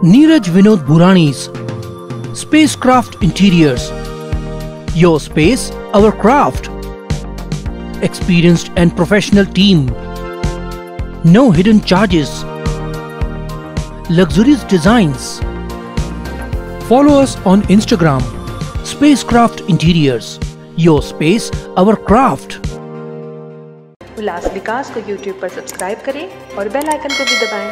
Neeraj Vinod Burani's Spacecraft Interiors. Your space, our craft. Experienced and professional team. No hidden charges. Luxurious designs. Follow us on Instagram. Spacecraft Interiors. Your space, our craft. उल्लास विकास को YouTube पर subscribe करें और bell icon को भी दबाएं।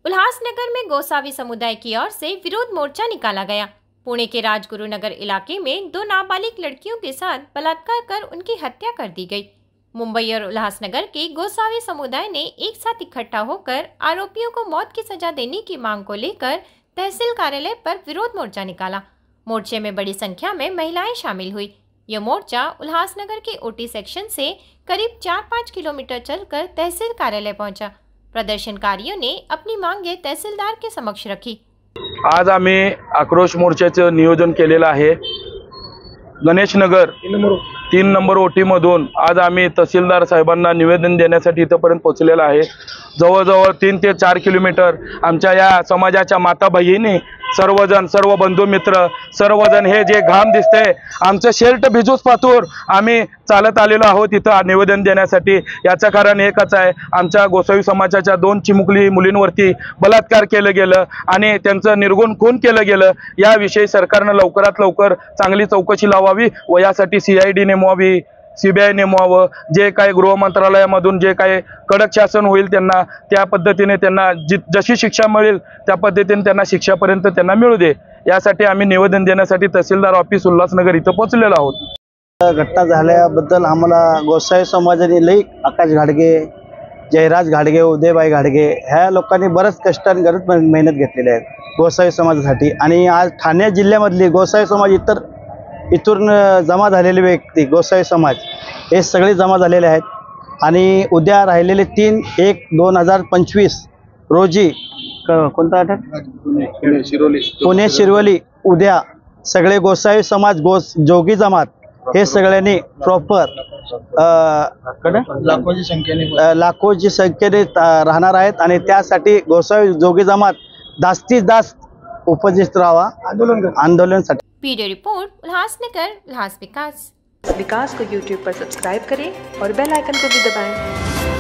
उल्लासनगर में गोसावी समुदाय की or से विरोध मोर्चा निकाला गया। पुणे के राजगुरु नगर इलाके में 2 नाबालिग लड़कियों के साथ बलात्कार कर उनकी हत्या कर दी गई। मुंबई और उल्लासनगर के गोसावी समुदाय ने एक साथ इकट्ठा होकर आरोपियों को मौत की सजा देने की मांग को लेकर तहसील कार्यालय पर विरोध मोर्चा निकाला। मोर्चे में बड़ी संख्या में महिलाएं शामिल हुई। यह मोर्चा उल्लासनगर के ओटी सेक्शन से करीब 4-5 किलोमीटर चलकर तहसील कार्यालय पहुंचा। प्रदर्शनकारियों ने अपनी मांगे तहसीलदार के समक्ष रखी। आज आम्ही आक्रोश मोर्चाचे नियोजन केलेलं आहे। गणेश नगर 3 नंबर ओटी मधून आज आम्ही तहसीलदार साहेबांना निवेदन देण्यासाठी इथपर्यंत पोहोचलेलो आहे। जवळजवळ 3 ते 4 किलोमीटर आमच्या या समाजाच्या माता बहिणी सर्वजण, सर्व बंधू मित्र सर्वजण हे जे घाम दिसते आमचं शर्ट भिजूस पातूर आम्ही चालत आलेलो आहोत इथं निवेदन देण्यासाठी। याचं कारण एकच आहे, आमच्या गोसावी समाजाच्या 2 चिमुकली मुलींवरती बलात्कार केलं गेलं आणि त्यांचं निर्गुण खून केलं गेलं। याविषयी सरकारनं लवकरात लवकर चांगली चौकशी लावावी व यासाठी CID नेमवावी, CBI नेमवावं। जे काय गृह मंत्रालयामधून जे काय कडक शासन होईल त्यांना त्या पद्धतीने त्यांना जशी शिक्षा मिळेल त्या पद्धतीने त्यांना शिक्षापर्यंत त्यांना मिळू दे, यासाठी आम्ही निवेदन देण्यासाठी तहसीलदार ऑफिस उल्हासनगर इथं पोहोचलेलो आहोत। घटना झाल्याबद्दल आम्हाला गोसावी समाजाने लई आकाश घाडगे, जयराज घाडगे, उदयबाई घाडगे ह्या लोकांनी बरंच कष्ट आणि गरज मेहनत घेतलेली आहे गोसावी समाजासाठी। आणि आज ठाणे जिल्ह्यामधली गोसावी समाज इथून जमा झालेले व्यक्ती गोसावी समाज हे सगळे जमा झालेले आहेत। आणि उद्या राहिलेले 3/1/2025 रोजी कोणता पुणे शिरवली उद्या सगळे गोसावी समाज जोगी जमात हे सगळ्यांनी प्रॉपर लाखोची संख्येने राहणार आहेत। आणि त्यासाठी गोसावी जोगी जमात जास्तीत जास्त उपस्थित राहावा आंदोलनासाठी। वीडियो रिपोर्ट उल्लासनगर, उल्लास विकास। विकास को YouTube पर सब्सक्राइब करें और बेल आइकन को भी दबाएं।